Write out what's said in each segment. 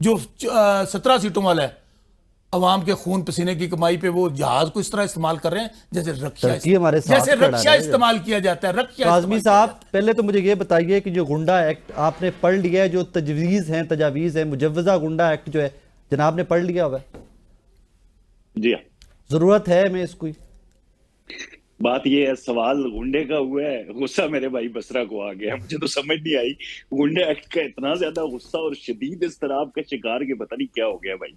جو 17 سیٹوں والا ہے، عوام کے خون پسینے کی کمائی پہ وہ جہاز کو اس طرح استعمال کر رہے ہیں جیسے ترکی ہمارے ساتھ جیسے کھڑا رکشا ہے۔ استعمال کیا جاتا ہے، رکشا کاظمی استعمال صاحب پہلے تو مجھے یہ بتائیے کہ جو گنڈا ایکٹ آپ نے پڑھ لیا ہے، جو تجاویز ہیں مجوزہ گنڈا ایکٹ جو ہے جناب نے پڑھ لیا ہوا ہے؟ جی ہاں، ضرورت ہے ہمیں اس کوئی؟ بات یہ ہے، سوال گنڈے کا ہوا ہے، غصہ میرے بھائی بسرا کو آ گیا، مجھے تو سمجھ نہیں آئی گنڈے ایکٹ کا اتنا زیادہ غصہ اور شدید اضطراب کا شکار کہ پتہ نہیں کیا ہو گیا بھائی۔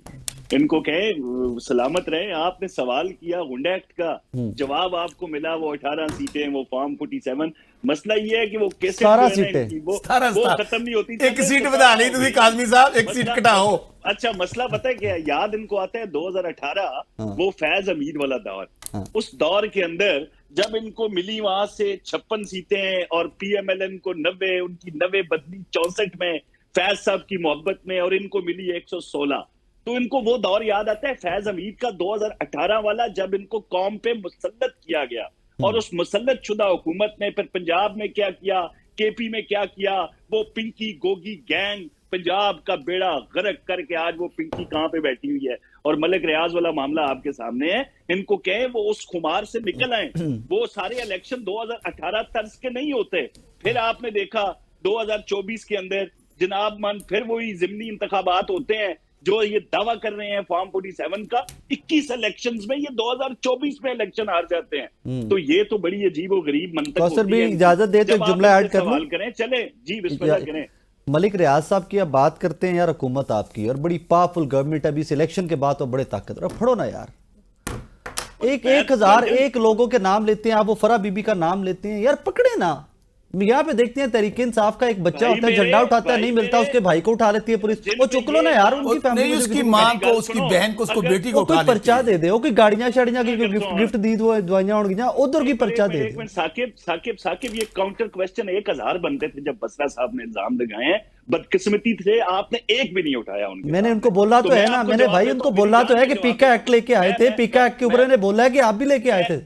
ان کو کہیں سلامت رہیں، آپ نے سوال کیا گنڈے ایکٹ کا، جواب آپ کو ملا وہ 18 سیٹیں، وہ فارم 47۔ مسئلہ یہ ہے کہ وہ کیسے وہ ختم نہیں ہوتی، ایک سیٹ بتا لی تھی کاظمی صاحب، ایک سیٹ کٹاؤ۔ اچھا مسئلہ پتہ ہے کیا یاد ان کو آتا ہے 2018 وہ فیض حمید والا دور، اس دور کے اندر جب ان کو ملی وہاں سے 56 سیٹیں اور پی ایم ایل این کو 90، ان کی 90 بدلی 64 میں فیض صاحب کی محبت میں، اور ان کو ملی 116، تو ان کو وہ دور یاد آتا ہے فیض حمید کا 2018 والا، جب ان کو قوم پہ مسلط کیا گیا، اور اس مسلط شدہ حکومت نے پھر پنجاب میں کیا کیا، کے پی میں کیا کیا، وہ پنکی گوگی گینگ پنجاب کا بیڑا غرق کر کے آج وہ پنکی کہاں پہ بیٹھی ہوئی ہے، اور ملک ریاض والا معاملہ آپ کے سامنے ہے۔ ان کو کہیں وہ اس خمار سے نکل آئیں، وہ سارے الیکشن 2018 طرز کے نہیں ہوتے۔ پھر آپ نے دیکھا 2024 کے اندر جناب من پھر وہی ضمنی انتخابات ہوتے ہیں جو یہ دعویٰ کر رہے ہیں فارم 47 کا، 21 الیکشنز میں یہ 2024 میں الیکشن ہار جاتے ہیں۔ تو یہ تو بڑی عجیب و غریب منطق ہوتی ہے۔ کوثر بھی اجازت دے تو ایک جملہ ایڈ کر لوں؟ سوال کریں، چلیں جی بسم اللہ کریں۔ ملک ریاض صاحب کی اب بات کرتے ہیں یار، حکومت آپ کی اور بڑی پاورفل گورنمنٹ، ابھی اس الیکشن کے بعد تو بڑے طاقتور، پڑھو نا یار، 1001 لوگوں کے نام لیتے ہیں آپ، وہ فرح بی بی کا نام لیتے ہیں یار، پکڑے نا۔ یہاں پہ دیکھتے ہیں تحریک انصاف کا ایک بچہ ہوتا ہے، جھنڈا اٹھاتا ہے، نہیں ملتا، اس کے بھائی کو اٹھا لیتی ہے پولیس، وہ چک لو نا یار، ان کی فیملی نہیں، اس کی ماں کو، اس کی بہن کو، اس کو بیٹی کو اٹھا کوئی لیتی پرچہ دے دے، وہ کوئی گاڑیاں شاڑیاں کی گفٹ دی دوائیاں ہوں گی نا، ادھر کی پرچہ دے دے۔ ثاقب یہ کاؤنٹر کویسچن 1000 بنتے تھے جب بسرا صاحب نے الزام لگائے ہیں، بدقسمتی سے آپ نے ایک بھی نہیں اٹھایا ان کے۔ میں نے ان کو بولا تو ہے نا، میں نے بھائی ان کو بولا تو ہے کہ پیکا ایکٹ لے کے آئے تھے، پیکا ایکٹ کے اوپر انہیں بولا ہے کہ آپ بھی لے کے آئے تھے۔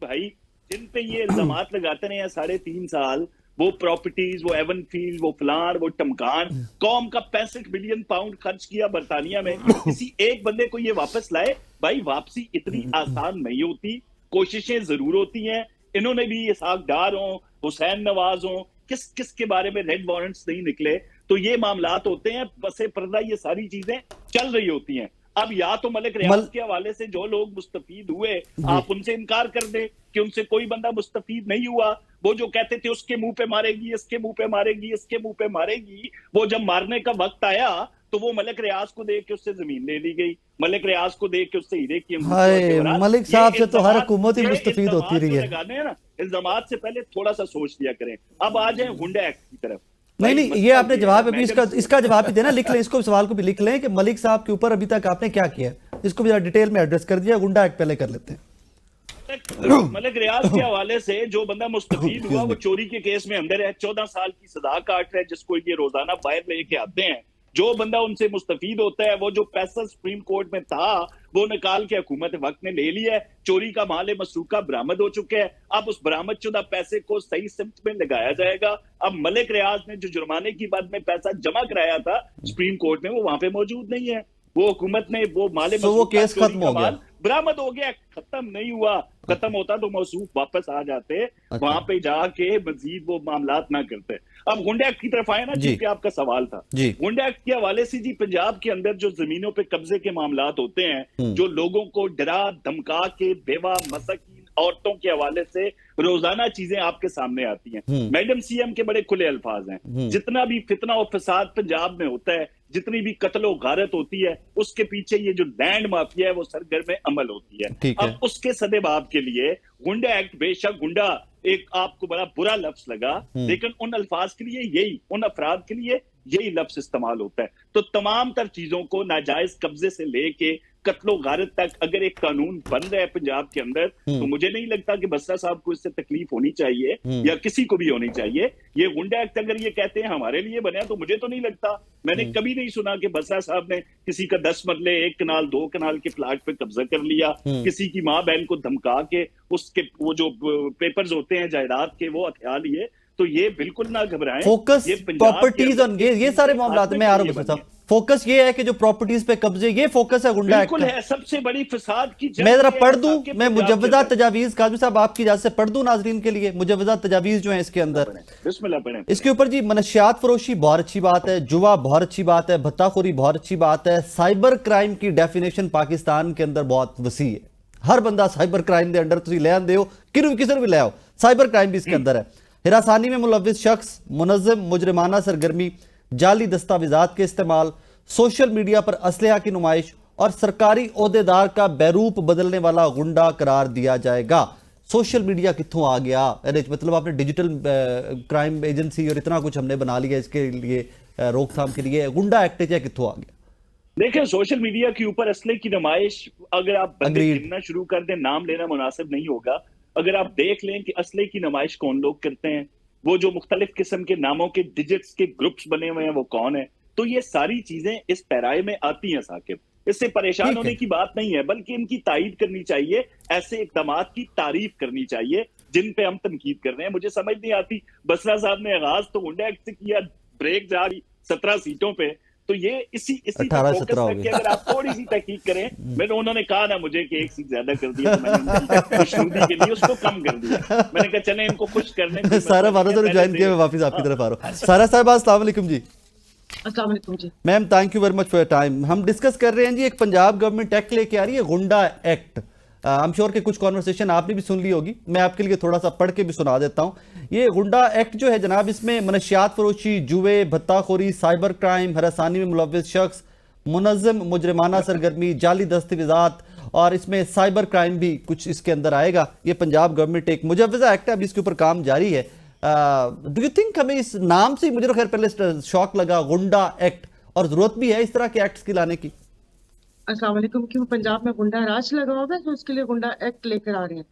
بھائی جن پہ یہ الزامات لگاتے رہے ہیں 3.5 سال، وہ پراپرٹیز، وہ ایون فیلڈ، وہ فلان، وہ ٹمکان، قوم کا 65 بلین پاؤنڈ خرچ کیا برطانیہ میں، کسی ایک بندے کو یہ واپس لائے؟ بھائی واپسی اتنی آسان نہیں ہوتی، کوششیں ضرور ہوتی ہیں۔ انہوں نے بھی اسحاق ڈار ہوں، حسین نواز ہوں، کس کے بارے میں ریڈ وارنٹس نہیں نکلے، تو یہ معاملات ہوتے ہیں، پس پردہ یہ ساری چیزیں چل رہی ہوتی ہیں۔ اب یا تو ملک ریاض کے حوالے سے جو لوگ مستفید ہوئے آپ ان سے انکار کر دیں کہ ان سے کوئی بندہ مستفید نہیں ہوا، وہ جو کہتے تھے اس کے منہ پہ مارے گی، اس کے منہ پہ مارے گی، اس کے منہ پہ مارے گی، وہ جب مارنے کا وقت آیا تو وہ ملک ریاض کو دیکھ کے اس سے زمین لے لی گئی، ملک ریاض کو دیکھ کے اس سے ہیرے کی ملک صاحب سے تو ہر حکومت ہی مستفید ہوتی رہی ہے۔ الزامات سے پہلے تھوڑا سا سوچ لیا کریں۔ اب آ جائیں گنڈا ایکٹ کی طرف۔ نہیں یہ آپ نے جواب ابھی اس کا جواب بھی دینا، لکھ لیں، اس کو سوال کو بھی لکھ لیں کہ ملک صاحب کے اوپر ابھی تک آپ نے کیا کیا ہے، اس کو بھی ڈیٹیل میں ایڈریس کر دیا، گنڈا ایکٹ پہلے کر لیتے ہیں۔ ملک ریاض کے حوالے سے جو بندہ مستفید ہوا وہ چوری کے کیس میں اندر ہے، 14 سال کی سزا کاٹ رہا ہے، جس کو یہ روزانہ باہر لے کے آتے ہیں۔ جو بندہ ان سے مستفید ہوتا ہے، وہ جو پیسہ سپریم کورٹ میں تھا وہ نکال کے حکومت وقت نے لے لیا ہے، چوری کا مال مسروقہ برآمد ہو چکا ہے۔ اب اس برآمد شدہ پیسے کو صحیح سمت میں لگایا جائے گا۔ اب ملک ریاض نے جو جرمانے کی بعد میں پیسہ جمع کرایا تھا سپریم کورٹ میں، وہ وہاں پہ موجود نہیں ہے۔ وہ حکومت نے وہ مال مسروقہ چوری کا مال برآمد ہو گیا، ختم نہیں ہوا۔ ختم ہوتا تو موصوف واپس آ جاتے، وہاں پہ جا کے مزید وہ معاملات نہ کرتے۔ اب گنڈا ایکٹ کی طرف آئے نا، جی کہ آپ کا سوال تھا گنڈا ایکٹ کے حوالے سے، جی پنجاب کے اندر جو زمینوں پہ قبضے کے معاملات ہوتے ہیں، جو لوگوں کو ڈرا دھمکا کے بیوہ مساکین عورتوں کے حوالے سے روزانہ چیزیں آپ کے سامنے آتی ہیں۔ میڈم سی ایم کے بڑے کھلے الفاظ ہیں، جتنا بھی فتنہ و فساد پنجاب میں ہوتا ہے، جتنی بھی قتل و غارت ہوتی ہے، اس کے پیچھے یہ جو لینڈ مافیا ہے وہ سرگرم عمل ہوتی ہے۔ اب اس کے سدباب کے لیے گنڈا ایکٹ، بے شک گنڈا ایک آپ کو بڑا برا لفظ لگا، لیکن ان الفاظ کے لیے یہی، ان افراد کے لیے یہی لفظ استعمال ہوتا ہے۔ تو تمام تر چیزوں کو ناجائز قبضے سے لے کے قتل و غارت تک اگر ایک قانون بن رہا ہے پنجاب کے اندر، تو مجھے نہیں لگتا کہ بسرا صاحب کو اس سے تکلیف ہونی چاہیے یا کسی کو بھی ہونی چاہیے۔ یہ گنڈا ایکٹ اگر یہ کہتے ہیں ہمارے لیے بنیا، تو مجھے تو نہیں لگتا، میں نے کبھی نہیں سنا کہ بسرا صاحب نے کسی کا 10 مرلے 1 کنال 2 کنال کے پلاٹ پہ قبضہ کر لیا، کسی کی ماں بہن کو دھمکا کے اس کے وہ جو پیپرز ہوتے ہیں جائیداد کے وہ ہتھیا لیے۔ تو یہ بالکل نہ گھبرائیں. فوکس یہ پنجاب کے پراپرٹیز اندر اور یہ سارے معاملات میں آ رہا ہوں یہ صاحب. فوکس یہ ہے کہ جو پراپرٹیز پہ قبضے، یہ فوکس ہے گنڈا ایکٹ بالکل کا. ہے. سب سے بڑی فساد کی جنگ میں ذرا یہ پڑھ ہے دوں، آپ کے میں پنجاب کے مجوزہ اندر. تجاویز قاضی صاحب آپ کی اجازت سے پڑھ دوں ناظرین کے لیے مجوزہ تجاویز جو ہیں اس کے اندر. بسم اللہ پڑھیں. اس کے اوپر جی منشیات فروشی بہت اچھی بات ہے، جوا بہت اچھی بات ہے، بھتہ خوری بہت اچھی بات ہے. سائبر کرائم کی ڈیفینیشن پاکستان کے اندر بہت وسیع ہے. ہر بندہ سائبر کرائم دے انڈر تسی لے آندے ہو، کنوں بھی کسر بھی لے آؤ، سائبر کرائم بھی اس کے اندر ہے. ہراسانی میں ملوث شخص، منظم مجرمانہ سرگرمی، جعلی دستاویزات کے استعمال، سوشل میڈیا پر اسلحہ کی نمائش اور سرکاری عہدیدار کا بیروپ بدلنے والا غنڈہ قرار دیا جائے گا. سوشل میڈیا کتھوں آ گیا؟ مطلب آپ نے ڈیجیٹل کرائم ایجنسی اور اتنا کچھ ہم نے بنا لیا اس کے لیے روک تھام کے لیے. غنڈہ ایکٹ ہے کتھوں آ گیا؟ دیکھیں سوشل میڈیا کے اوپر اسلحے کی نمائش، اگر آپ بندے Agreed. گننا شروع کر دیں، نام لینا مناسب نہیں ہوگا. اگر آپ دیکھ لیں کہ اسلحے کی نمائش کون لوگ کرتے ہیں، وہ جو مختلف قسم کے ناموں کے ڈیجٹس کے گروپس بنے ہوئے ہیں وہ کون ہیں، تو یہ ساری چیزیں اس پیرائے میں آتی ہیں ثاقب. اس سے پریشان ہونے کی بات نہیں ہے، بلکہ ان کی تائید کرنی چاہیے. ایسے اقدامات کی تعریف کرنی چاہیے جن پہ ہم تنقید کر رہے ہیں. مجھے سمجھ نہیں آتی، بسرا صاحب نے آغاز تو گنڈا ایکٹ سے کیا، بریک جا رہی 17 سیٹوں پہ. تو یہ اسی 18 فوکس 17 ہو رکھ کے گئی. اگر آپ تھوڑی سی تحقیق کریں. میں نے انہوں نے کہا نا مجھے کہ ایک سیٹ زیادہ کر دیا، تو میں نے ان کی خوشنودی کے لیے اس کو کم کر دیا. میں نے کہا چلیں ان کو خوش کرنے. سارا بھارت نے جوائن کیا، میں واپس آپ کی طرف آ رہا ہوں. سارا صاحبہ السلام علیکم جی. السلام علیکم جی. Ma'am thank you very much for your time. ہم ڈسکس کر رہے ہیں جی ایک پنجاب گورنمنٹ ایکٹ لے کے آ رہی ہے، غنڈہ ایکٹ. I'm sure کہ کچھ کانورسیشن آپ نے بھی سن لی ہوگی، میں آپ کے لیے تھوڑا سا پڑھ کے بھی سنا دیتا ہوں. یہ غنڈہ ایکٹ جو ہے جناب، اس میں منشیات فروشی، جوئے، بھتہ خوری، سائبر کرائم، ہراسانی میں ملوث شخص، منظم مجرمانہ سرگرمی، جعلی دستاویزات اور اس میں سائبر کرائم بھی کچھ اس کے اندر آئے گا. یہ پنجاب گورنمنٹ ایک مجوزہ ایکٹ ہے، ابھی اس کے اوپر کام جاری ہے. ڈو یو تھنک ہمیں اس نام سے مجھے خیر پہلے شوق لگا غنڈہ ایکٹ، اور ضرورت بھی ہے اس طرح کے ایکٹس کی لانے کی؟ السلام علیکم. کیوں پنجاب میں گنڈا راج لگا ہوگا تو اس کے لیے گنڈا ایکٹ لے کر آ رہے ہیں؟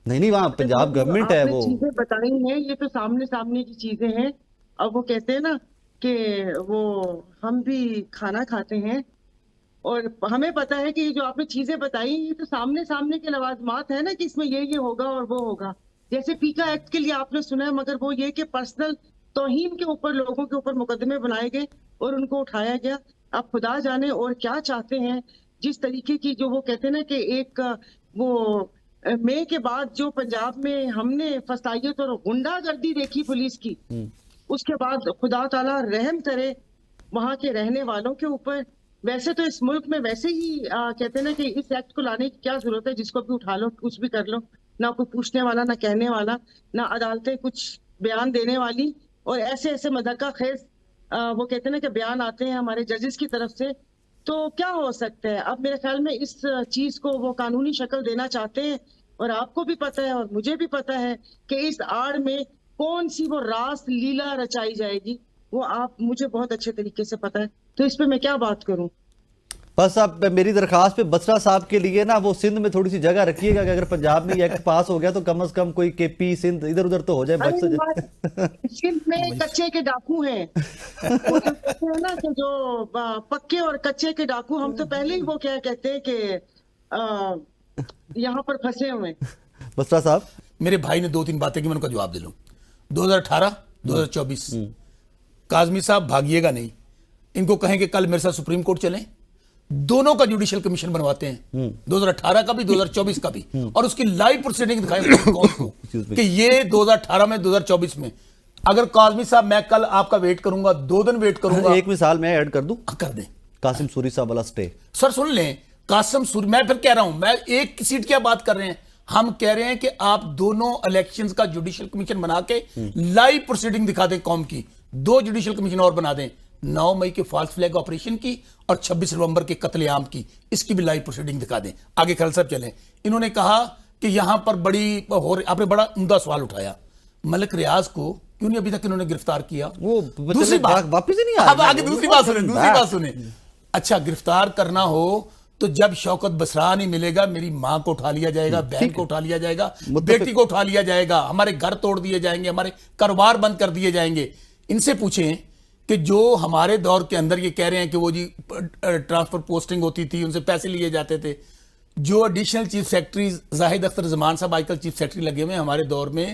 نہیں وہاں پنجاب گورنمنٹ ہے. آپ نے وہ چیزیں بتائی ہیں، یہ تو سامنے کی چیزیں ہیں. اب وہ کہتے ہیں نا کہ وہ ہم بھی کھانا کھاتے ہیں اور ہمیں پتا ہے کہ یہ جو آپ نے چیزیں بتائی یہ تو سامنے کے لوازمات ہیں نا کہ اس میں یہ ہوگا اور وہ ہوگا. جیسے پیکا ایکٹ کے لیے آپ نے سنا ہے، مگر وہ یہ کہ پرسنل توہین کے اوپر لوگوں کے اوپر مقدمے بنائے گئے اور ان کو اٹھایا گیا. آپ خدا جانے اور کیا چاہتے ہیں. جس طریقے کی جو وہ کہتے ہیں نا کہ ایک وہ مئی کے بعد جو پنجاب میں ہم نے فسائیت اور غنڈہ گردی دیکھی پولیس کی، اس کے بعد خدا تعالیٰ رحم کرے وہاں کے رہنے والوں کے اوپر. ویسے تو اس ملک میں ویسے ہی کہتے ہیں نا کہ اس ایکٹ کو لانے کی کیا ضرورت ہے، جس کو بھی اٹھا لو کچھ بھی کر لو، نہ کوئی پوچھنے والا، نہ کہنے والا، نہ عدالتیں کچھ بیان دینے والی. اور ایسے مذاکرہ خیز وہ کہتے ہیں نا کہ بیان آتے ہیں ہمارے ججز کی طرف سے. تو کیا ہو سکتا ہے؟ اب میرے خیال میں اس چیز کو وہ قانونی شکل دینا چاہتے ہیں، اور آپ کو بھی پتہ ہے اور مجھے بھی پتہ ہے کہ اس آڑ میں کون سی وہ راس لیلا رچائی جائے گی، وہ آپ مجھے بہت اچھے طریقے سے پتہ ہے. تو اس پہ میں کیا بات کروں. بس اب میری درخواست پہ بسرا صاحب کے لیے نا وہ سندھ میں تھوڑی سی جگہ رکھیے گا کہ اگر پنجاب میں یہ ایکٹ پاس ہو گیا تو کم از کم کوئی کے پی سندھ ادھر ادھر تو ہو جائے. بچ سے سندھ میں کچے کے ڈاکو ہیں نا کہ جو پکے اور کچے کے ڈاکو، ہم تو پہلے ہی وہ کیا کہتے ہیں کہ یہاں پر پھنسے ہوئے. بسرا صاحب میرے بھائی نے 2-3 باتیں کی، میں ان کا جواب دے لوں. 2018 2024 کاظمی صاحب بھاگیے گا نہیں، ان کو کہیں کہ کل میرے ساتھ سپریم کورٹ چلیں، دونوں کا جوڈیشل کمیشن بنواتے ہیں، 2018 کا بھی 2024 کا بھی، اور اس کی لائیو پروسیڈنگ دکھائیں کہ یہ 2018 میں 2024 میں. اگر کاظمی صاحب میں کل آپ کا ویٹ کروں گا، 2 دن ویٹ کروں گا. ایک مثال میں ایڈ کر دوں، کر دیں. قاسم سوری صاحب والا سٹے. سر سن لیں، قاسم سوری، میں پھر کہہ رہا ہوں، میں ایک سیٹ کیا بات کر رہے ہیں، ہم کہہ رہے ہیں کہ آپ دونوں الیکشنز کا جوڈیشل کمیشن بنا کے لائیو پروسیڈنگ دکھا دیں قوم کی. 2 جوڈیشل کمیشن اور بنا دیں، 9 مئی کے فالس فلیگ آپریشن کی اور 26 نومبر کے قتل عام کی، اس کی بھی لائیو پروسیڈنگ دکھا دیں. آگے خیال صاحب چلیں. انہوں نے کہا کہ یہاں پر آپ نے بڑا عمدہ سوال اٹھایا، ملک ریاض کو کیوں نہیں ابھی تک انہوں نے گرفتار کیا؟ وہ دوسری بات واپس ہی نہیں آ رہا. آگے دوسری بات سنیں. اچھا گرفتار کرنا ہو تو جب شوکت بسرا نہیں ملے گا، میری ماں کو اٹھا لیا جائے گا، بہن کو اٹھا لیا جائے گا، بیٹی کو اٹھا لیا جائے گا، ہمارے گھر توڑ دیے جائیں گے، ہمارے کاروبار بند کر دیے جائیں گے. ان سے پوچھیں کہ جو ہمارے دور کے اندر یہ کہہ رہے ہیں کہ وہ جی ٹرانسفر پوسٹنگ ہوتی تھی، ان سے پیسے لیے جاتے تھے، جو ایڈیشنل چیف سیکرٹریز زاہد اختر زمان صاحب آج کل چیف سیکرٹری لگے ہوئے ہیں، ہمارے دور میں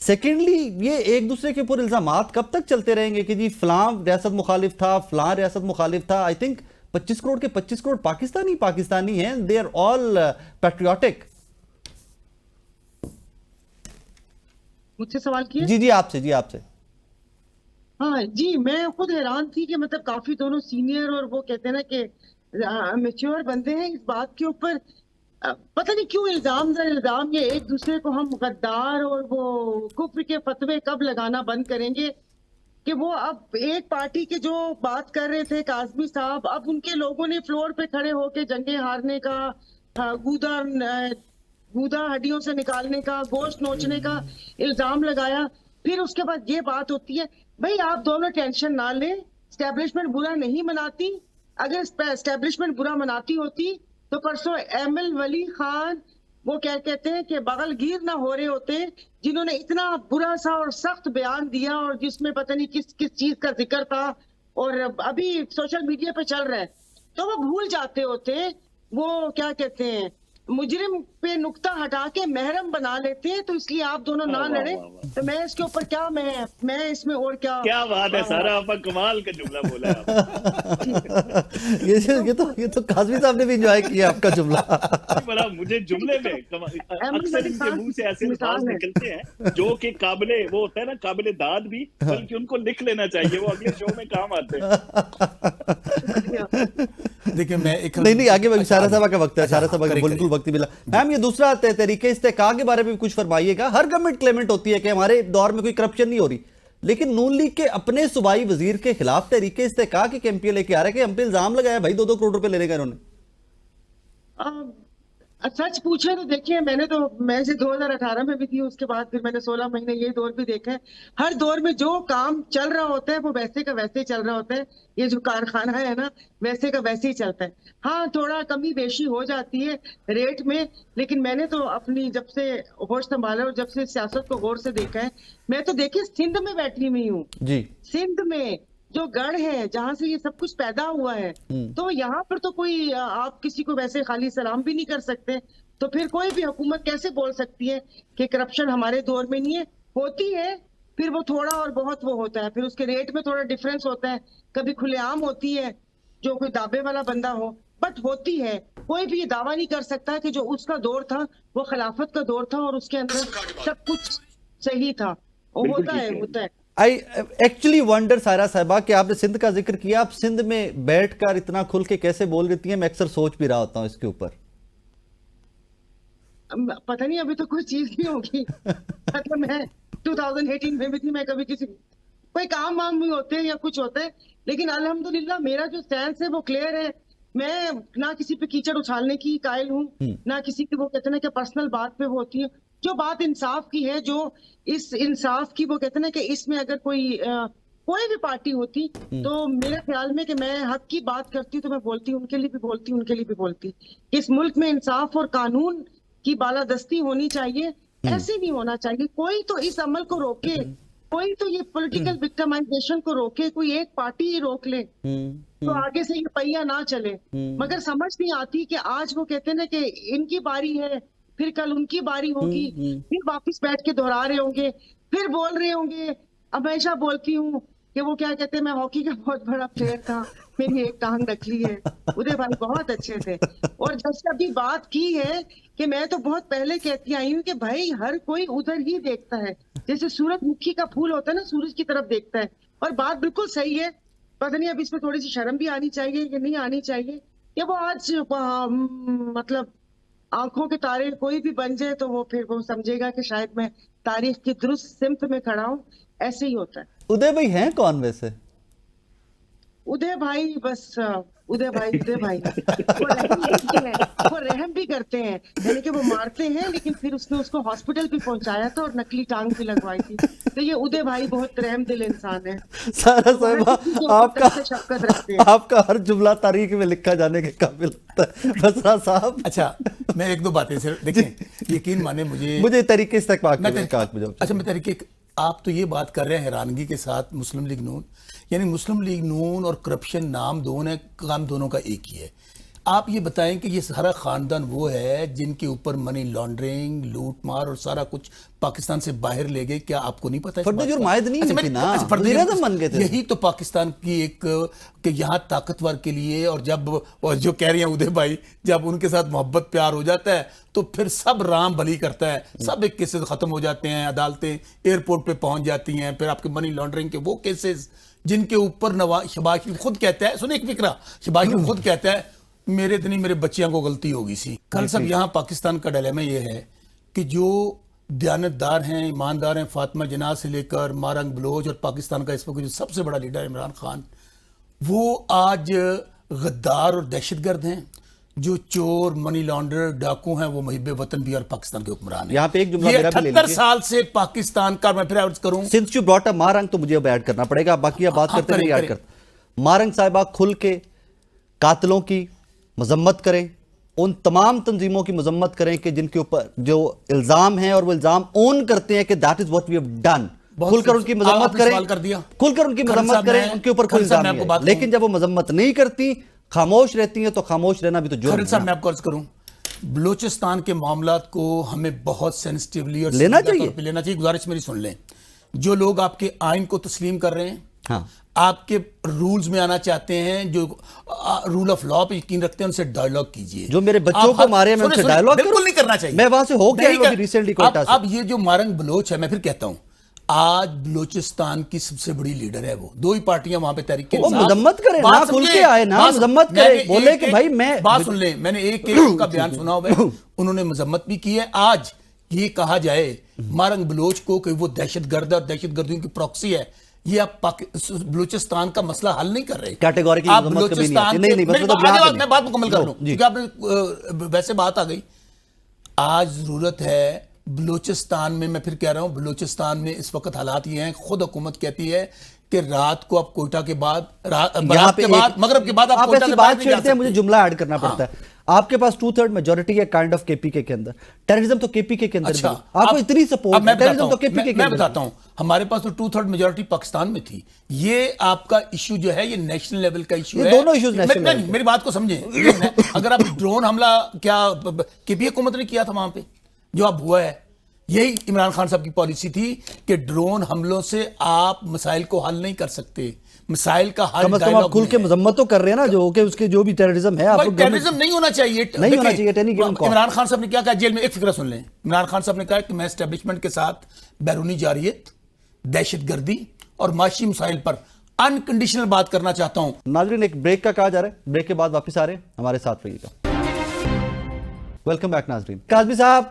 سیکنڈلی یہ ایک دوسرے کے اوپر الزامات کب تک چلتے رہیں گے کہ جی فلاں ریاست مخالف تھا، فلاں ریاست مخالف تھا؟ آئی تھنک 25 کروڑ کے 25 کروڑ پاکستانی ہیں، دے آر آل پیٹریوٹک. مجھ سے سوال کیا؟ جی آپ سے. ہاں جی، میں خود حیران تھی کہ مطلب کافی دونوں سینئر اور وہ کہتے ہیں نا کہ میچور بندے ہیں، اس بات کے اوپر پتہ نہیں کیوں الزام در الزام یہ ایک دوسرے کو ہم غدار اور وہ کفر کے فتوے کب لگانا بند کریں گے کہ وہ اب ایک پارٹی کے جو بات کر رہے تھے کاظمی صاحب، اب ان کے لوگوں نے فلور پہ کھڑے ہو کے جنگیں ہارنے کا، گودا ہڈیوں سے نکالنے کا، گوشت نوچنے کا الزام لگایا. پھر اس کے بعد یہ بات ہوتی ہے بھائی آپ دونوں ٹینشن نہ لیں، اسٹیبلشمنٹ برا نہیں مناتی. اگر اسٹیبلشمنٹ برا مناتی ہوتی تو پرسوں ایم ایل ولی خان وہ کیا کہتے ہیں کہ بغل گیر نہ ہو رہے ہوتے، جنہوں نے اتنا برا سا اور سخت بیان دیا اور جس میں پتہ نہیں کس چیز کا ذکر تھا اور ابھی سوشل میڈیا پہ چل رہا ہے، تو وہ بھول جاتے ہوتے. وہ کیا کہتے ہیں مجرم پہ نقطہ ہٹا کے محرم بنا لیتے ہیں. تو اس لیے آپ دونوں نہ لڑیں. تو میں اس کے اوپر کیا میں اس میں اور کیا بات ہے سارا، آپ کمال کا جملہ بولا ہے. یہ تو قاضمی صاحب نے بھی انجوائے کیا آپ کا جملہ. بڑا مجھے جملے میں اکثر ان کے منہ سے ایسے الفاظ نکلتے ہیں جو کہ قابل وہ ہوتا ہے نا، قابل داد بھی، بلکہ ان کو لکھ لینا چاہیے، وہ اگلے شو میں کام آتے ہیں. دیکھیں میں ایک نہیں آگے شارہ صاحبہ کا وقت ہے، شارہ صاحبہ کا بالکل وقت ملا. میم یہ دوسرا تحریک استحقاق کے بارے میں بھی کچھ فرمائیے گا. ہر گورنمنٹ کلیمنٹ ہوتی ہے کہ ہمارے دور میں کوئی کرپشن نہیں ہو رہی، لیکن نون لیگ کے اپنے صوبائی وزیر کے خلاف تحریک استحقاق ایک ایم پی لے کے آ رہا ہے کہ ہم پہ الزام لگایا بھائی 2-2 کروڑ روپے لینے کا انہوں نے. سچ پوچھے تو دیکھیں میں سے 2018 میں بھی تھی، اس کے بعد پھر میں نے 16 مہینے یہ دور بھی دیکھا ہے. ہر دور میں جو کام چل رہا ہوتا ہے وہ ویسے کا ویسے ہی چل رہا ہوتا ہے. یہ جو کارخانہ ہے نا ویسے کا ویسے ہی چلتا ہے. ہاں تھوڑا کمی بیشی ہو جاتی ہے ریٹ میں، لیکن میں نے تو اپنی جب سے ہوش سنبھالا اور جب سے سیاست کو غور سے دیکھا ہے، میں تو دیکھیں سندھ میں بیٹھی ہوئی ہوں. جی سندھ میں جو گڑھ ہے جہاں سے یہ سب کچھ پیدا ہوا ہے، تو یہاں پر تو کوئی آپ کسی کو ویسے خالی سلام بھی نہیں کر سکتے. تو پھر کوئی بھی حکومت کیسے بول سکتی ہے کہ کرپشن ہمارے دور میں نہیں ہے؟ ہوتی ہے، پھر وہ تھوڑا اور بہت وہ ہوتا ہے، پھر اس کے ریٹ میں تھوڑا ڈیفرنس ہوتا ہے، کبھی کھلے عام ہوتی ہے جو کوئی دعوے والا بندہ ہو، بٹ ہوتی ہے. کوئی بھی یہ دعویٰ نہیں کر سکتا کہ جو اس کا دور تھا وہ خلافت کا دور تھا اور اس کے اندر سب کچھ صحیح تھا. ہوتا ہے. I actually wonder سائرہ صاحبہ کہ آپ نے سندھ کا ذکر کیا، آپ سندھ میں بیٹھ کر اتنا کھل کے کیسے بول دیتی ہیں؟ میں اکثر سوچ بھی رہا ہوتا ہوں اس کے اوپر. پتہ نہیں ابھی تو کوئی چیز نہیں ہوگی. مطلب میں 2018 میں بھی تھی، میں کبھی کسی کوئی کام وام بھی ہوتے ہیں یا کچھ ہوتا ہے، لیکن الحمدللہ میرا جو سٹینس ہے وہ کلیئر ہے. میں نہ کسی پہ کیچڑ اچھالنے کی قائل ہوں، نہ کسی کی وہ کہتے ہیں کہ پرسنل بات پہ وہ ہوتی ہے. جو بات انصاف کی ہے، جو اس انصاف کی وہ کہتے ہیں کہ اس میں اگر کوئی بھی پارٹی ہوتی تو میرے خیال میں کہ میں حق کی بات کرتی تو میں بولتی، ان کے لیے بھی بولتی، ان کے لیے بھی بولتی. اس ملک میں انصاف اور قانون کی بالادستی ہونی چاہیے. ایسے نہیں ہونا چاہیے. کوئی تو اس عمل کو روکے، کوئی تو یہ پولیٹیکل وکٹمائزیشن کو روکے، کوئی ایک پارٹی ہی روک لے تو آگے سے یہ پہیہ نہ چلے. مگر سمجھ نہیں آتی کہ آج وہ کہتے ہیں نا کہ ان کی باری ہے، پھر کل ان کی باری ہوگی، پھر واپس بیٹھ کے دہرا رہے ہوں گے، پھر بول رہے ہوں گے. ہمیشہ بولتی ہوں کہ وہ کیا کہتے ہیں میں ہاکی کا بہت بڑا پلیئر تھا، میری ایک ٹانگ نکلی ہے. ادے بھائی بہت اچھے تھے. اور جیسے ابھی بات کی ہے کہ میں تو بہت پہلے کہتی آئی ہوں کہ بھائی ہر کوئی ادھر ہی دیکھتا ہے، جیسے سورج مکھی کا پھول ہوتا ہے نا، سورج کی طرف دیکھتا ہے. اور بات بالکل صحیح ہے. پتہ نہیں اب اس میں تھوڑی سی شرم بھی آنی چاہیے کہ نہیں آنی چاہیے، کہ وہ آج مطلب آنکھوں کے تارے کوئی بھی بن جائے تو وہ پھر وہ سمجھے گا کہ شاید میں تاریخ کی درست سمت میں کھڑا ہوں. ایسے ہی ہوتا ہے. ادے بھائی ہیں کون ویسے؟ ادے بھائی بس ادے بھائی وہ رحم بھی کرتے ہیں، یعنی کہ وہ مارتے ہیں لیکن پھر اس نے اس کو ہاسپٹل بھی پہنچایا تھا اور نکلی ٹانگ بھی لگوائی تھی. تو یہ ادے بھائی بہت رحم دل انسان ہے. سارہ صاحبہ آپ کا ہر جملہ تاریخ میں لکھا جانے کے قابل ہوتا ہے. بسرا صاحب اچھا میں ایک دو باتیں صرف دیکھیں، یقین مانے مجھے تحریک استحقاق اچھا میں تحریک آپ تو یہ بات کر رہے ہیں حیرانگی کے ساتھ مسلم لیگ نون، یعنی مسلم لیگ نون اور کرپشن نام دونوں ہے، کام دونوں کا ایک ہی ہے. آپ یہ بتائیں کہ یہ سارا خاندان وہ ہے جن کے اوپر منی لانڈرنگ، لوٹ مار اور سارا کچھ پاکستان سے باہر لے گئے، کیا آپ کو نہیں پتا؟ فرد جرم عائد نہیں ہوئی تھی نا، وزیر اعظم بن گئے تھے. یہی تو پاکستان کی ایک کہ یہاں طاقتور کے لیے، اور جب اور جو کہہ رہے ہیں ادے بھائی، جب ان کے ساتھ محبت پیار ہو جاتا ہے تو پھر سب رام بھلی کرتا ہے، سب ایک کیسز ختم ہو جاتے ہیں، عدالتیں ایئرپورٹ پہ پہنچ جاتی ہیں. پھر آپ کے منی لانڈرنگ کے وہ کیسز جن کے اوپر شہباز شریف خود کہتا ہے، سنیں ایک فکرہ، شہباز شریف خود کہتا ہے میرے اتنی میرے بچیاں کو غلطی ہوگی سی. کل سب یہاں پاکستان کا ڈیلیما یہ ہے کہ جو دیانتدار ہیں، ایماندار ہیں، فاطمہ جناح سے لے کر مارنگ بلوچ، اور پاکستان کا اس وقت جو سب سے بڑا لیڈر عمران خان، وہ آج غدار اور دہشت گرد ہیں. جو چور، منی لانڈر، ڈاکو ہیں، وہ محب وطن بھی اور پاکستان کے حکمران ہیں. یہاں پہ ایک جملہ یہ میرا بھی لے 78 لیجیے. سال سے پاکستان کا، میں پھر عرض کروں، since you brought up morning, تو مجھے اب ایڈ کرنا پڑے گا، باقی آپ بات کرتے ہیں، ایڈ کرتا. مارنگ صاحبہ کھل کے قاتلوں کی مذمت کریں، ان تمام تنظیموں کی مذمت کریں کہ جن کے اوپر جو الزام ہیں اور وہ الزام اون کرتے ہیں کہ that is what we have done. کھل کر ان کی مذمت کریں، کھل کر ان کی مذمت کریں، ان کے اوپر کوئی الزام نہیں ہے. لیکن جب وہ مذمت نہیں کرتی، خاموش رہتی ہیں، تو خاموش رہنا بھی تو جرم ہے. میں آپ کو عرض کروں، بلوچستان کے معاملات کو ہمیں بہت سینسٹیولی اور لینا چاہیے. گزارش میری سن لیں. جو لوگ آپ کے آئین کو تسلیم کر رہے ہیں، ہاں، آپ کے رولز میں آنا چاہتے ہیں، جو رول آف لا پہ یقین رکھتے ہیں، ان سے ڈائیلاگ کیجئے. جو میرے بچوں کو مارے میں ان سے ڈائیلاگ بالکل نہیں کرنا چاہیے. میں وہاں سے ہو کے آئی ریسنٹلی کوئٹہ سے. اب یہ جو مارنگ بلوچ ہے، میں پھر کہتا ہوں، آج بلوچستان کی سب سے بڑی لیڈر ہے وہ. دو ہی پارٹیاں وہاں پہ تحریک کے وہ مذمت کریں نا، کھل کے آئے نا، مذمت کریں، بولے کہ بھائی میں بات سن لیں. میں نے ایک کا بیان سنا ہوا ہے، انہوں نے مذمت بھی کی ہے. آج یہ کہا جائے مارنگ بلوچ کو کہ وہ دہشت گرد اور دہشت گردیوں کی پراکسی ہے، یہ آپ بلوچستان کا مسئلہ حل نہیں کر رہے. کیٹیگوریکلی مذمت کبھی نہیں آتی. نہیں بس میں بات مکمل کر لوں کیونکہ آپ نے ویسے بات آ گئی. آج ضرورت ہے بلوچستان میں پھر کہہ رہا ہوں، بلوچستان میں اس وقت حالات یہ ہیں، خود حکومت کہتی ہے کہ رات کو آپ کوئٹہ کے بعد، مغرب کے بعد آپ ایسی بات چھیڑتے ہیں، مجھے جملہ ایڈ کرنا پڑتا ہے. آپ کے پاس 2/3 میجورٹی ہے کائنڈ آف کے پی کے اندر. ٹیررزم تو کے پی کے اندر بھی. آپ کو اتنی سپورٹ، ٹیررزم تو کے پی کے اندر. میں بتاتا ہوں، ہمارے پاس تو 2/3 میجورٹی پاکستان میں تھی. یہ آپ کا ایشو جو ہے، یہ نیشنل لیول کا ایشو ہے. دونوں ایشوز نیشنل لیول. میری بات کو سمجھیں. اگر آپ ڈرون حملہ، کیا کے پی حکومت نے کیا تھا وہاں پہ جو اب ہوا ہے؟ یہی عمران خان صاحب کی پالیسی تھی کہ ڈرون حملوں سے آپ مسائل کو حل نہیں کر سکتے. مسائل کا حل کم از کم آپ کھل کے مذمت تو کر رہے ہیں نا، جو کہ اس کے جو بھی ٹیررزم ہے. ٹیررزم نہیں ہونا چاہیے، نہیں ہونا چاہیے. عمران خان صاحب نے کیا کہا جیل میں؟ ایک فکرہ سن لیں. عمران خان صاحب نے کہا کہ میں اسٹیبلشمنٹ کے ساتھ بیرونی جارحیت، دہشت گردی اور معاشی مسائل پر انکنڈیشنل بات کرنا چاہتا ہوں. ناظرین، ایک بریک کا کہا جا رہا ہے، بریک کے بعد واپس آ رہے ہیں، ہمارے ساتھ رہیے گا. ویلکم بیک ناظرین. کاظمی صاحب،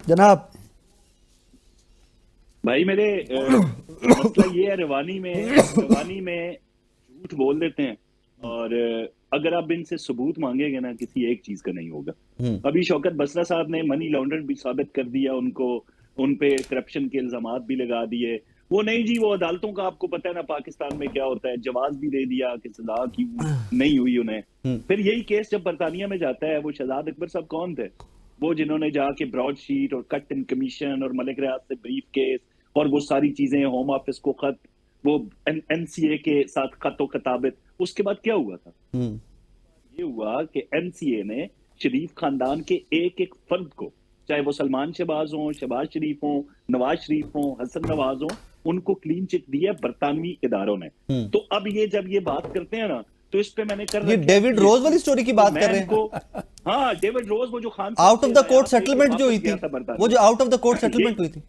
جناب بھائی میرے مسئلہ یہ ہے، روانی میں جھوٹ بول دیتے ہیں، اور اگر آپ ان سے ثبوت مانگیں گے نا، کسی ایک چیز کا نہیں ہوگا. ابھی شوکت بسرا صاحب نے منی لانڈر بھی ثابت کر دیا، ان پہ کرپشن کے الزامات بھی لگا دیے. وہ نہیں جی، وہ عدالتوں کا آپ کو پتہ ہے نا پاکستان میں کیا ہوتا ہے، جواز بھی دے دیا کہ سزا کی نہیں ہوئی انہیں. پھر یہی کیس جب برطانیہ میں جاتا ہے، وہ شہزاد اکبر صاحب کون تھے؟ وہ جنہوں نے جا کے براڈ شیٹ اور کٹ ان کمیشن اور ملک ریاض سے بریف کیس اور وہ ساری چیزیں، ہوم آفس کو خط، وہ این سی اے کے ساتھ خط و خطابت. اس کے بعد کیا ہوا تھا؟ یہ ہوا کہ این سی اے نے شریف خاندان کے ایک فرد کو، چاہے وہ سلمان شہباز ہوں، شہباز شریف ہوں، نواز شریف ہوں، حسن نواز ہوں، ان کو کلین چٹ دیا برطانوی اداروں نے. تو اب یہ جب یہ بات کرتے ہیں نا، تو اس پہ میں نے کر یہ ڈیوڈ روز والی سٹوری کی بات کر رہے ہیں. ہاں، ڈیوڈ روز، وہ جو Khan out of the court settlement جو ہوئی تھی، وہ جو out of the court settlement ہوئی تھی،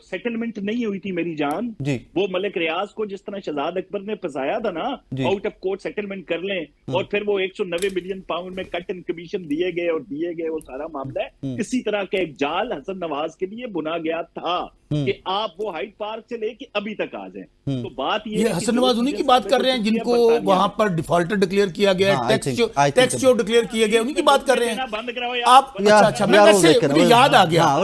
سیٹلمنٹ نہیں ہوئی تھی میری جان. وہ ملک ریاض کو جس طرح شہزاد اکبر نے پھنسایا تھا نا، آؤٹ آف کورٹ سیٹلمنٹ کر لیں، اور پھر وہ 190 ملین پاؤنڈ میں کٹ اینڈ کمیشن دیے گئے، وہ سارا معاملہ ہے. اسی طرح کا ایک جال حسن نواز کے لیے بنا گیا تھا کہ آپ وہ ہائیڈ پارک سے لے کے ابھی تک آ جائیں. تو بات یہ حسن نواز انہی کی بات کر رہے ہیں جن کو وہاں پر ڈیفالٹر ڈکلیئر کیا گیا، ٹیکس چور ڈکلیئر کیے گئے، انہی کی بات کر رہے ہیں. بند کرو آپ. اچھا، مجھے یاد آ گیا،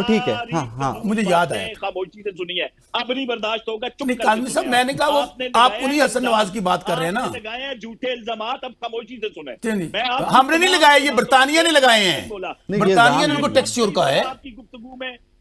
مجھے یاد آیا. خاموشی سے سنیے، اب نہیں برداشت ہوگا. کاظمی صاحب، میں نے کہا آپ انہی حسن نواز کی بات کر رہے ہیں نا. لگائے ہیں جھوٹے الزامات، اب خاموشی سے سنیں. ہم نے نہیں لگائے، یہ برطانیہ نے لگائے ہیں. برطانیہ نے ان کو ٹیکس چور کہا ہے. آپ کی گفتگو میں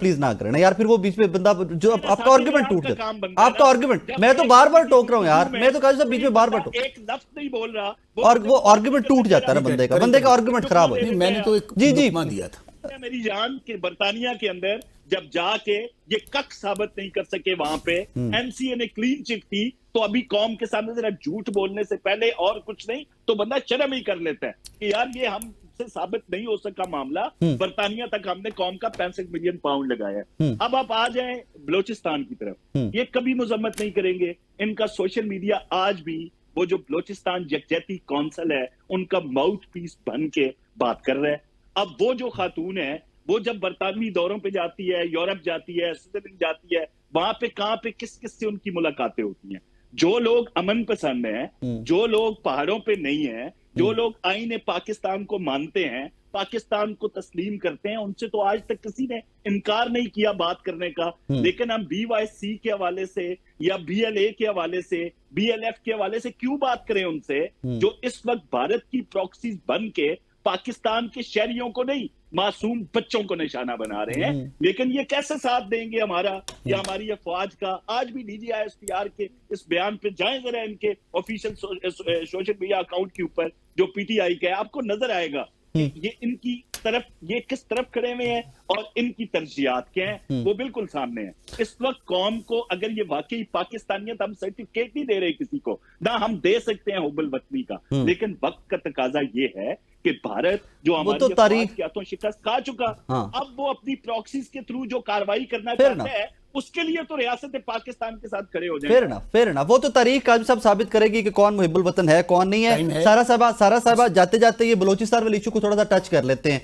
پلیز نہ کرنا یار، پھر وہ بیچ میں بندہ جو آپ کا آرگیومنٹ ٹوٹ جاتا ہے، آپ کا آرگیومنٹ. میں تو بار بار ٹوک رہا ہوں یار، میں تو کاظم صاحب بیچ میں بار بار ٹوک، ایک لفظ نہیں بول رہا اور وہ آرگیومنٹ ٹوٹ جاتا ہے نا بندے کا آرگیومنٹ خراب ہو جاتا ہے. میں نے تو ایک جی لقمہ دیا تھا. میری جان کہ برطانیہ کے اندر جب جا کے یہ کک ثابت نہیں کر سکے وہاں پہ این سی اے نے کلین چٹ تھی، تو ابھی قوم کے سامنے ذرا جھوٹ بولنے سے پہلے اور کچھ نہیں تو بندہ شرم ہی کر لیتا ہے کہ یار یہ ہم سے ثابت نہیں ہو سکا معاملہ، برطانیہ تک ہم نے قوم کا 65 ملین پاؤنڈ لگایا ہے. اب آپ آ جائیں بلوچستان کی طرف، یہ کبھی مذمت نہیں کریں گے. ان کا سوشل میڈیا آج بھی وہ جو بلوچستان یکجہتی کونسل ہے ان کا ماؤتھ پیس بن کے بات کر رہا ہے. اب وہ جو خاتون ہے وہ جب برطانوی دوروں پہ جاتی ہے، یورپ جاتی ہے، سوئٹزرلینڈ جاتی ہے، وہاں پہ کہاں پہ کس کس سے ان کی ملاقاتیں ہوتی ہیں. جو لوگ امن پسند ہیں، جو لوگ پہاڑوں پہ نہیں ہیں، جو لوگ آئین پاکستان کو مانتے ہیں، پاکستان کو تسلیم کرتے ہیں، ان سے تو آج تک کسی نے انکار نہیں کیا بات کرنے کا. لیکن ہم بی وائی سی کے حوالے سے یا بی ایل اے کے حوالے سے، بی ایل ایف کے حوالے سے کیوں بات کریں ان سے، جو اس وقت بھارت کی پراکسیز بن کے پاکستان کے شہریوں کو نہیں، معصوم بچوں کو نشانہ بنا رہے ہیں. لیکن یہ کیسے ساتھ دیں گے ہمارا یا ہماری افواج کا؟ آج بھی D G I S P R کے اس بیان پہ جائیں ذرا ان کے آفیشیل سوشل میڈیا اکاؤنٹ کے اوپر جو پی ٹی آئی کا ہے، آپ کو نظر آئے گا کہ یہ ان کی طرف، یہ کس طرف کھڑے ہوئے ہیں اور ان کی ترجیحات کیا ہیں، وہ بالکل سامنے ہیں. اس وقت قوم کو اگر یہ واقعی پاکستانیت، ہم سرٹیفکیٹ نہیں دے رہے کسی کو، نہ ہم دے سکتے ہیں حب الوطنی کا، لیکن وقت کا تقاضا یہ ہے کہ بھارت جو ہماری افواج کے ہاتھوں شکست کھا چکا، اب وہ اپنی پراکسیز کے تھرو جو کاروائی کرنا چاہتا ہے اس کے لیے تو ریاست پاکستان کے ساتھ کھڑے ہو جائیں. فیر نا وہ تو تاریخ کاظم صاحب ثابت کرے گی کہ کون محب الوطن ہے کون نہیں ہے. سارا صاحبہ جاتے جاتے یہ بلوچستان والے ایشو کو تھوڑا سا ٹچ کر لیتے ہیں.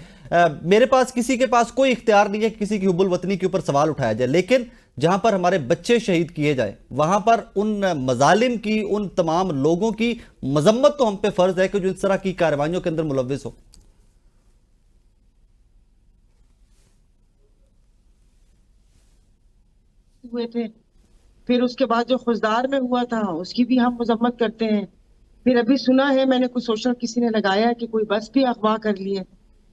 میرے پاس کسی کے پاس کوئی اختیار نہیں ہے کہ کسی کی حب الوطنی کے اوپر سوال اٹھایا جائے، لیکن جہاں پر ہمارے بچے شہید کیے جائیں وہاں پر ان مظالم کی، ان تمام لوگوں کی مذمت تو ہم پہ فرض ہے کہ جو اس طرح کی کارروائیوں کے اندر ملوث ہو. ہوئے تھے، پھر اس کے بعد جو خزدار میں ہوا تھا اس کی بھی ہم مذمت کرتے ہیں. پھر ابھی سنا ہے میں نے کچھ سوشل کسی نے لگایا کہ کوئی بس بھی اغوا کر لیے.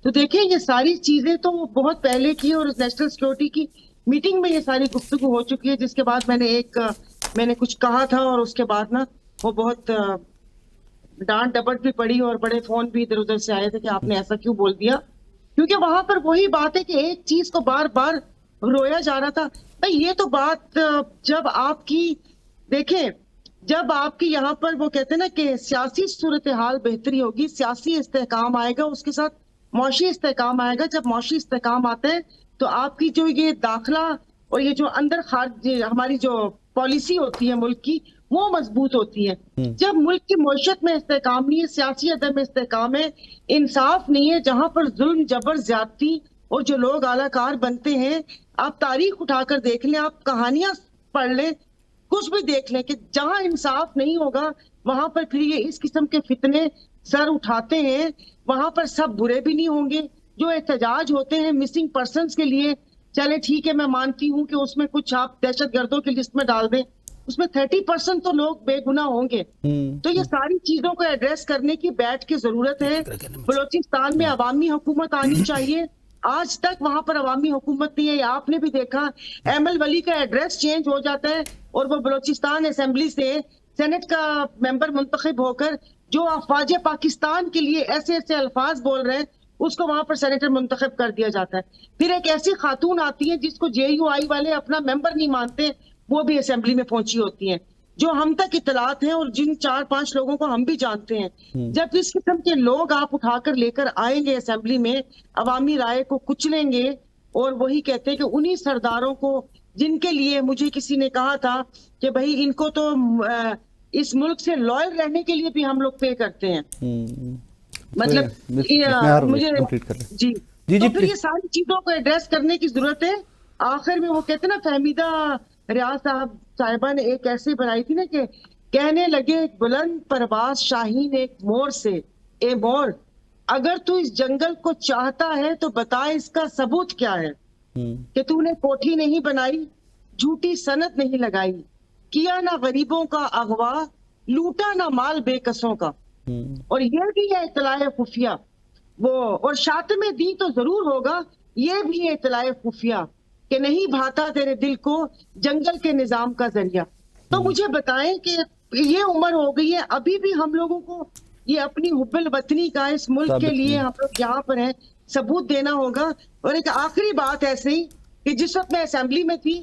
تو دیکھیں یہ ساری چیزیں تو بہت پہلے کی اور نیشنل سیکورٹی کی میٹنگ میں یہ ساری گفتگو ہو چکی ہے، جس کے بعد میں نے کچھ کہا تھا اور اس کے بعد نا وہ بہت ڈانٹ ڈپٹ بھی پڑی اور بڑے فون بھی ادھر ادھر سے آئے تھے کہ آپ نے ایسا کیوں بول دیا. کیونکہ وہاں پر وہی بات ہے کہ ایک چیز کو بار بار رویا جا رہا تھا. یہ تو بات جب آپ کی دیکھیں، جب آپ کی یہاں پر وہ کہتے ہیں نا کہ سیاسی صورتحال بہتری ہوگی، سیاسی استحکام آئے گا، اس کے ساتھ معاشی استحکام آئے گا. جب معاشی استحکام آتا ہے تو آپ کی جو یہ داخلہ اور یہ جو اندر خارج ہماری جو پالیسی ہوتی ہے ملک کی وہ مضبوط ہوتی ہے. جب ملک کی معیشت میں استحکام نہیں ہے، سیاسی عدم استحکام ہے، انصاف نہیں ہے، جہاں پر ظلم، جبر، زیادتی اور جو لوگ اعلیٰ کار بنتے ہیں، آپ تاریخ اٹھا کر دیکھ لیں، آپ کہانیاں پڑھ لیں، کچھ بھی دیکھ لیں کہ جہاں انصاف نہیں ہوگا وہاں پر پھر یہ اس قسم کے فتنے سر اٹھاتے ہیں. وہاں پر سب برے بھی نہیں ہوں گے. جو احتجاج ہوتے ہیں مسنگ پرسنز کے لیے، چلے ٹھیک ہے میں مانتی ہوں کہ اس میں کچھ آپ دہشت گردوں کی لسٹ میں ڈال دیں، اس میں 30% تو لوگ بے گناہ ہوں گے. تو یہ ساری چیزوں کو ایڈریس کرنے کی بیٹھ کی ضرورت ہے. بلوچستان میں عوامی حکومت آنی چاہیے. آج تک وہاں پر عوامی حکومت نہیں ہے. آپ نے بھی دیکھا ایم ایل ولی کا ایڈریس چینج ہو جاتا ہے اور وہ بلوچستان اسمبلی سے سینٹ کا ممبر منتخب ہو کر جو افواج پاکستان کے لیے ایسے ایسے الفاظ بول رہے ہیں اس کو وہاں پر سینیٹر منتخب کر دیا جاتا ہے. پھر ایک ایسی خاتون آتی ہے جس کو جے یو آئی والے اپنا ممبر نہیں مانتے، وہ بھی اسمبلی میں پہنچی ہوتی ہیں. جو ہم تک اطلاعات ہیں اور جن 4-5 لوگوں کو ہم بھی جانتے ہیں، جب اس قسم کے لوگ آپ اٹھا کر لے کر آئیں گے اسمبلی میں، عوامی رائے کو کچلیں گے. اور وہی کہتے ہیں کہ انہی سرداروں کو جن کے لیے مجھے کسی نے کہا تھا کہ بھائی ان کو تو اس ملک سے لائل رہنے کے لیے بھی ہم لوگ پے کرتے ہیں. مطلب مجھے جی تو پھر یہ ساری چیزوں کو ایڈریس کرنے کی ضرورت ہے. آخر میں وہ کہتے ہیں نا، فہمیدہ ریاض صاحبہ نے ایک ایسے بنائی تھی نا کہ کہنے لگے بلند پرواز شاہین ایک مور سے، اے مور اگر تو اس جنگل کو چاہتا ہے تو بتا اس کا ثبوت کیا ہے کہ تو نے کوٹھی نہیں بنائی، جھوٹی سند نہیں لگائی، کیا نہ غریبوں کا اغوا، لوٹا نہ مال بے کسوں کا. اور یہ بھی ہے اطلاع خفیہ وہ، اور شاطم دی تو ضرور ہوگا، یہ بھی ہے اطلاع خفیہ کہ نہیں بھاتا تیرے دل کو جنگل کے نظام کا ذریعہ۔ تو مجھے بتائیں کہ یہ عمر ہو گئی ہے، ابھی بھی ہم لوگوں کو یہ اپنی حب الوطنی کا اس ملک کے لیے ہم لوگ یہاں پر ہیں ثبوت دینا ہوگا۔ اور ایک آخری بات ایسے ہی کہ جس وقت میں اسمبلی میں تھی،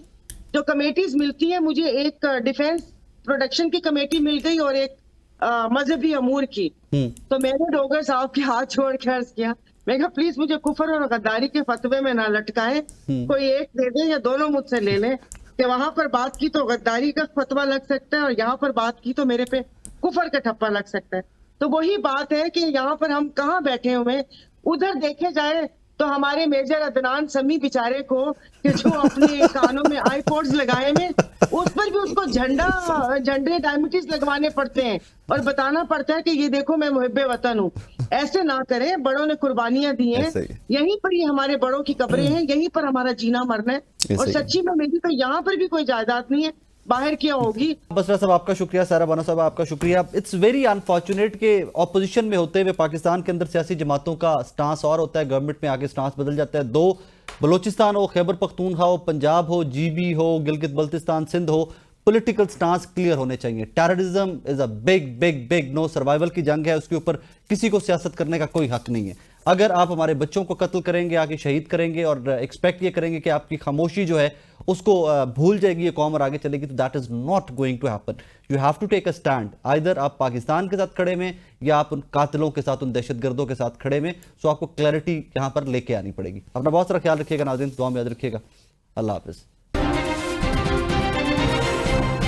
جو کمیٹیز ملتی ہیں مجھے، ایک ڈیفینس پروڈکشن کی کمیٹی مل گئی اور ایک مذہبی امور کی، تو میں نے ڈوگر صاحب کے ہاتھ چھوڑ کے عرض کیا، میں کہا پلیز مجھے کفر اور غداری کے فتوے میں نہ لٹکائیں، کوئی ایک دے دیں یا دونوں مجھ سے لے لیں، کہ وہاں پر بات کی تو غداری کا فتویٰ لگ سکتا ہے اور یہاں پر بات کی تو میرے پہ کفر کا ٹھپا لگ سکتا ہے۔ تو وہی بات ہے کہ یہاں پر ہم کہاں بیٹھے ہوئے، ادھر دیکھے جائے تو ہمارے میجر عدنان سمیع بیچارے کو کہ جو اپنے کانوں میں آئی پوڈز لگائے میں، اس پر بھی اس کو جھنڈے ڈائمیٹیز لگوانے پڑتے ہیں اور بتانا پڑتا ہے کہ یہ دیکھو میں محب وطن ہوں۔ ایسے نہ کریں، بڑوں نے قربانیاں دی ہیں، یہیں پر ہی ہمارے بڑوں کی قبریں ہیں، یہیں پر ہمارا جینا مرنا ہے، اور سچی میں میری تو یہاں پر بھی کوئی جائیداد نہیں ہے، باہر کیا ہوگی۔ بسرا صاحب آپ کا شکریہ، سارا بانو صاحب آپ کا شکریہ۔ اٹس ویری انفارچونیٹ کہ اپوزیشن میں ہوتے ہوئے پاکستان کے اندر سیاسی جماعتوں کا سٹانس اور ہوتا ہے، گورنمنٹ میں آگے سٹانس بدل جاتا ہے۔ دو بلوچستان ہو، خیبر پختونخوا ہو، پنجاب ہو، جی بی ہو، گلگت بلتستان، سندھ ہو، پولیٹیکل سٹانس کلیئر ہونے چاہیے۔ Terrorism is a big big big no, survival کی جنگ ہے، اس کے اوپر کسی کو سیاست کرنے کا کوئی حق نہیں ہے۔ اگر آپ ہمارے بچوں کو قتل کریں گے، آگے شہید کریں گے اور ایکسپیکٹ یہ کریں گے کہ آپ کی خاموشی جو ہے اس کو بھول جائے گی یہ قوم اور آگے چلے گی، تو that is not going to happen. You have to take a stand, either آپ پاکستان کے ساتھ کھڑے میں یا آپ ان قاتلوں کے ساتھ، ان دہشت گردوں کے ساتھ کھڑے میں۔ سو آپ کو کلیئرٹی یہاں پر لے کے آنی پڑے گی۔ اپنا بہت سارا خیال رکھیے گا ناظرین، دعا میں یاد رکھیے گا۔ اللہ حافظ۔